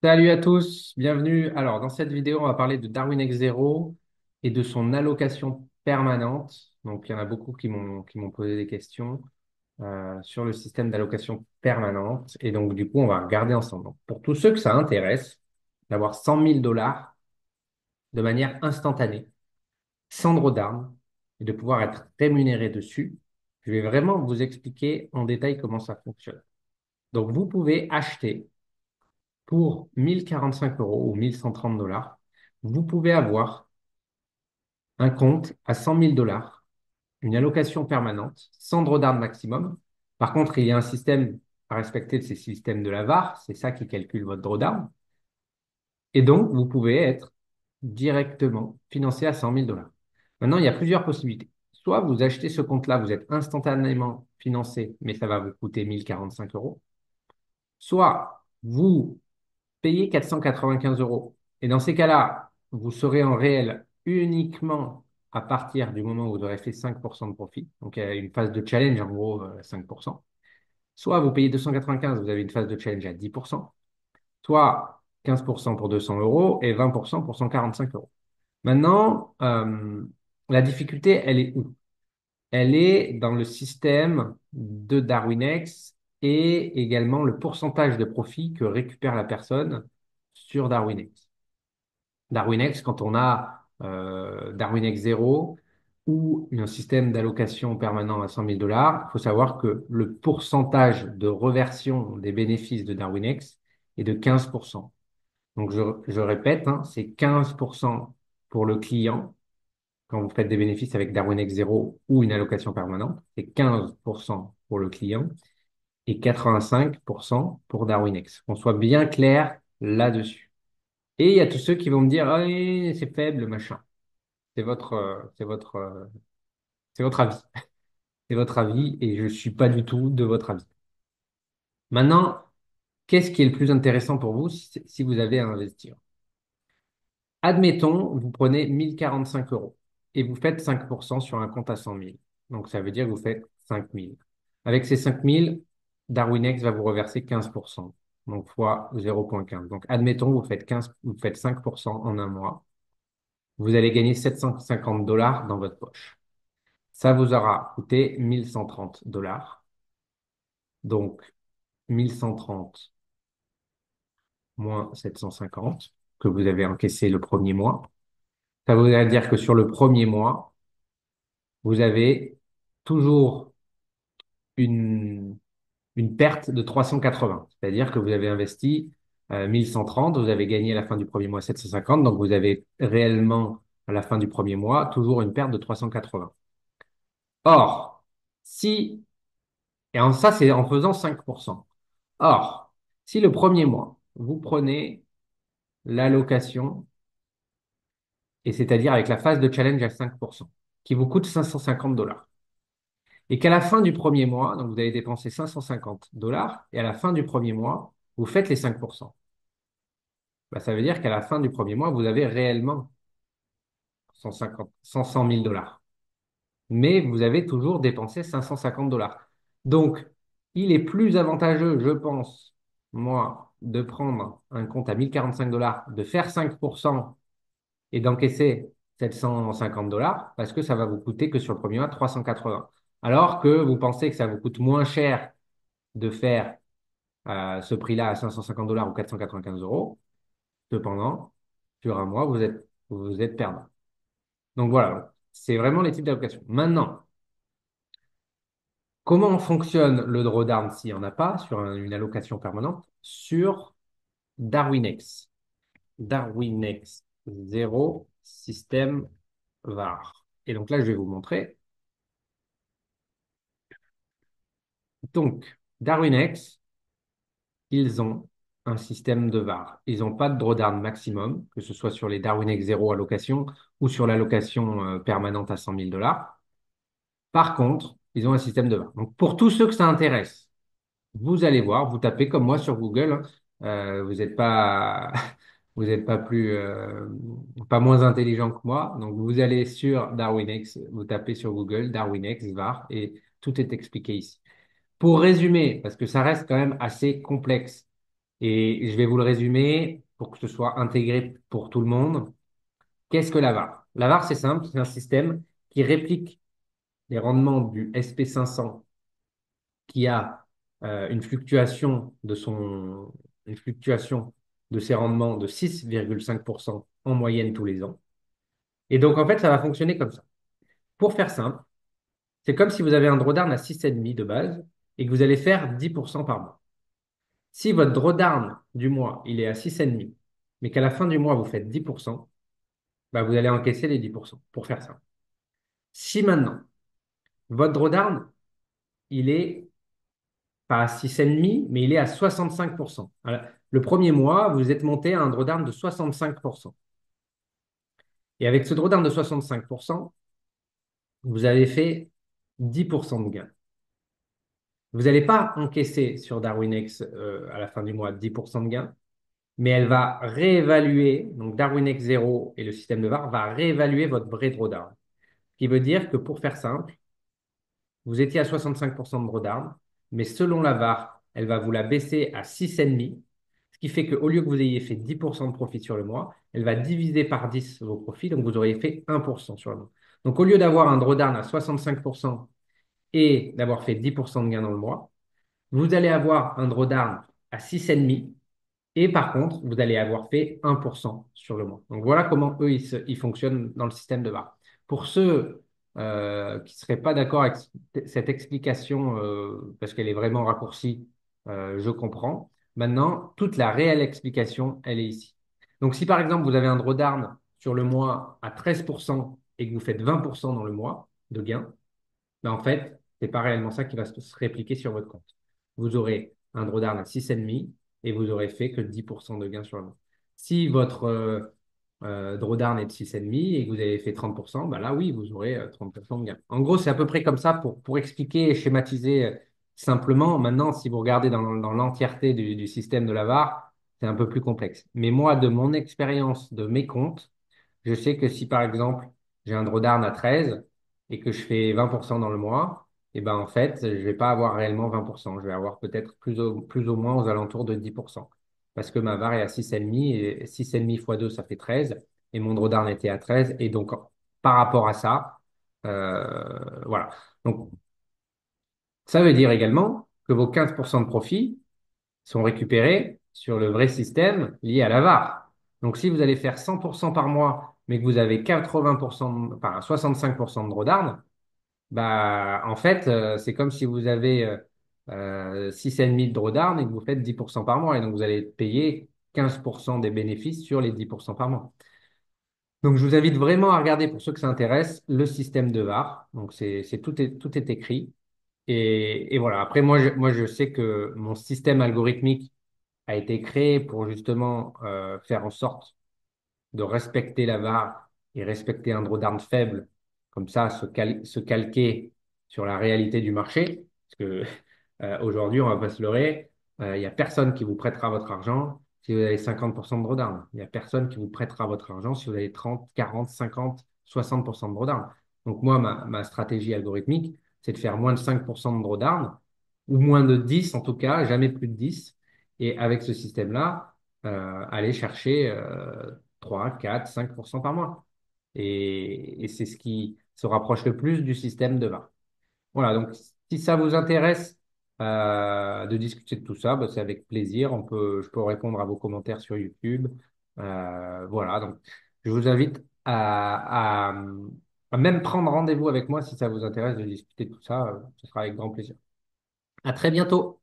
Salut à tous, bienvenue. Alors, dans cette vidéo, on va parler de Darwin X Zero et de son allocation permanente. Donc, il y en a beaucoup qui m'ont posé des questions sur le système d'allocation permanente. Et donc, du coup, on va regarder ensemble. Donc, pour tous ceux que ça intéresse, d'avoir 100 000 $ de manière instantanée, sans droit d'armes, et de pouvoir être rémunéré dessus, je vais vraiment vous expliquer en détail comment ça fonctionne. Donc, vous pouvez acheter pour 1 045 € ou 1 130 $, vous pouvez avoir un compte à 100 000 $, une allocation permanente, sans drawdown maximum. Par contre, il y a un système à respecter de ces systèmes de la VaR, c'est ça qui calcule votre drawdown. Et donc, vous pouvez être directement financé à 100 000 $. Maintenant, il y a plusieurs possibilités. Soit vous achetez ce compte-là, vous êtes instantanément financé, mais ça va vous coûter 1 045 €. Soit vous payez 495 €. Et dans ces cas-là, vous serez en réel uniquement à partir du moment où vous aurez fait 5% de profit. Donc, il y a une phase de challenge, en gros, 5%. Soit vous payez 295, vous avez une phase de challenge à 10%. Soit 15% pour 200 € et 20% pour 145 €. Maintenant, la difficulté, elle est où? Elle est dans le système de DarwinX et également le pourcentage de profit que récupère la personne sur DarwinX. DarwinX, quand on a DarwinX 0 ou un système d'allocation permanent à 100 000 $, il faut savoir que le pourcentage de reversion des bénéfices de DarwinX est de 15%. Donc, je répète, hein, c'est 15% pour le client quand vous faites des bénéfices avec DarwinX 0 ou une allocation permanente. C'est 15% pour le client et 85% pour DarwinX. Qu'on soit bien clair là-dessus. Et il y a tous ceux qui vont me dire, ah, oui, c'est faible, machin. C'est votre avis. C'est votre avis et je suis pas du tout de votre avis. Maintenant, qu'est-ce qui est le plus intéressant pour vous si vous avez à investir? Admettons, vous prenez 1 045 € et vous faites 5% sur un compte à 100 000. Donc, ça veut dire que vous faites 5 000. Avec ces 5 000, DarwinX va vous reverser 15%. Donc, fois 0,15. Donc, admettons, vous faites 5% en un mois. Vous allez gagner 750 $ dans votre poche. Ça vous aura coûté 1 130 $. Donc, 1 130 moins 750 que vous avez encaissé le premier mois. Ça voudrait dire que sur le premier mois, vous avez toujours une, une perte de 380. C'est-à-dire que vous avez investi 1 130, vous avez gagné à la fin du premier mois 750, donc vous avez réellement, à la fin du premier mois, toujours une perte de 380. Or, si, ça c'est en faisant 5%. Or, si le premier mois, vous prenez l'allocation, et c'est-à-dire avec la phase de challenge à 5%, qui vous coûte 550 $, et qu'à la fin du premier mois, donc vous avez dépensé 550 $, et à la fin du premier mois, vous faites les 5%. Bah, ça veut dire qu'à la fin du premier mois, vous avez réellement 100 000 $. Mais vous avez toujours dépensé 550 $. Donc, il est plus avantageux, je pense, moi, de prendre un compte à 1 045 $, de faire 5% et d'encaisser 750 $ parce que ça va vous coûter que sur le premier mois 380. Alors que vous pensez que ça vous coûte moins cher de faire ce prix-là à 550 $ ou 495 €. Cependant, sur un mois, vous êtes perdant. Donc voilà, c'est vraiment les types d'allocations. Maintenant, comment fonctionne le drawdown s'il n'y en a pas sur une allocation permanente? Sur DarwinX. DarwinX 0 système VaR. Et donc là, je vais vous montrer. Donc, DarwinX, ils ont un système de VaR. Ils n'ont pas de drawdown maximum, que ce soit sur les DarwinX 0 allocation ou sur l'allocation permanente à 100 000 $. Par contre, ils ont un système de VaR. Donc, pour tous ceux que ça intéresse, vous allez voir, vous tapez comme moi sur Google, hein. Vous n'êtes pas, vous n'êtes pas pas moins intelligent que moi. Donc, vous allez sur DarwinX, vous tapez sur Google DarwinX VaR et tout est expliqué ici. Pour résumer, parce que ça reste quand même assez complexe, Et je vais vous le résumer pour que ce soit intégré pour tout le monde. Qu'est-ce que la VaR? La VaR, c'est simple, c'est un système qui réplique les rendements du SP500 qui a une fluctuation de ses rendements de 6,5% en moyenne tous les ans. Et donc, en fait, ça va fonctionner comme ça. Pour faire simple, c'est comme si vous avez un drawdown à 6,5 de base et que vous allez faire 10% par mois. Si votre drawdown du mois, il est à 6,5, mais qu'à la fin du mois, vous faites 10%, bah, vous allez encaisser les 10%, pour faire ça. Si maintenant, votre drawdown, il est pas à 6,5, mais il est à 65%. Voilà. Le premier mois, vous êtes monté à un drawdown de 65%. Et avec ce drawdown de 65%, vous avez fait 10% de gain. Vous n'allez pas encaisser sur DarwinX à la fin du mois 10% de gain, mais elle va réévaluer, donc DarwinX 0 et le système de VaR va réévaluer votre vrai drawdown. Ce qui veut dire que pour faire simple, vous étiez à 65% de drawdown, mais selon la VaR, elle va vous la baisser à 6,5, ce qui fait qu'au lieu que vous ayez fait 10% de profit sur le mois, elle va diviser par 10 vos profits, donc vous auriez fait 1% sur le mois. Donc au lieu d'avoir un drawdown à 65% et d'avoir fait 10% de gain dans le mois, vous allez avoir un drawdown à 6,5 et par contre, vous allez avoir fait 1% sur le mois. Donc voilà comment eux, ils fonctionnent dans le système de VaR. Pour ceux qui ne seraient pas d'accord avec cette explication, parce qu'elle est vraiment raccourcie, je comprends. Maintenant, toute la réelle explication, elle est ici. Donc si par exemple, vous avez un drawdown sur le mois à 13% et que vous faites 20% dans le mois de gain, ben, en fait, c'est pas réellement ça qui va se répliquer sur votre compte. Vous aurez un drawdown à 6,5 et vous aurez fait que 10% de gain sur le mois. Si votre drawdown est de 6,5 et que vous avez fait 30%, ben là, oui, vous aurez 30% de gain. En gros, c'est à peu près comme ça pour expliquer et schématiser simplement. Maintenant, si vous regardez dans l'entièreté du système de la VaR, c'est un peu plus complexe. Mais moi, de mon expérience, de mes comptes, je sais que si par exemple j'ai un drawdown à 13 et que je fais 20% dans le mois, et ben en fait, je vais pas avoir réellement 20%. Je vais avoir peut-être plus ou moins aux alentours de 10%. Parce que ma VaR est à 6,5 et 6,5 fois 2, ça fait 13. Et mon drawdown était à 13. Et donc, par rapport à ça, voilà. Donc, ça veut dire également que vos 15% de profit sont récupérés sur le vrai système lié à la VaR. Donc, si vous allez faire 100% par mois, mais que vous avez 80%, enfin 65% de drawdown, bah, en fait, c'est comme si vous avez 6,5 de drawdown et que vous faites 10% par mois. Et donc, vous allez payer 15% des bénéfices sur les 10% par mois. Donc, je vous invite vraiment à regarder, pour ceux que ça intéresse, le système de VaR. Donc, tout est écrit. Et voilà. Après, moi, je sais que mon système algorithmique a été créé pour justement faire en sorte de respecter la VaR et respecter un drawdown faible, comme ça, se calquer sur la réalité du marché. Parce que aujourd'hui, on va pas se leurrer, il y a personne qui vous prêtera votre argent si vous avez 50% de drawdown. Il y a personne qui vous prêtera votre argent si vous avez 30, 40, 50, 60% de drawdown. Donc moi, ma stratégie algorithmique, c'est de faire moins de 5% de drawdown, ou moins de 10 en tout cas, jamais plus de 10. Et avec ce système-là, aller chercher 3, 4, 5% par mois. Et c'est ce qui se rapproche le plus du système de VaR. Voilà, donc si ça vous intéresse de discuter de tout ça, bah, c'est avec plaisir. Je peux répondre à vos commentaires sur YouTube. Voilà, donc je vous invite à même prendre rendez-vous avec moi si ça vous intéresse de discuter de tout ça. Ce sera avec grand plaisir. À très bientôt.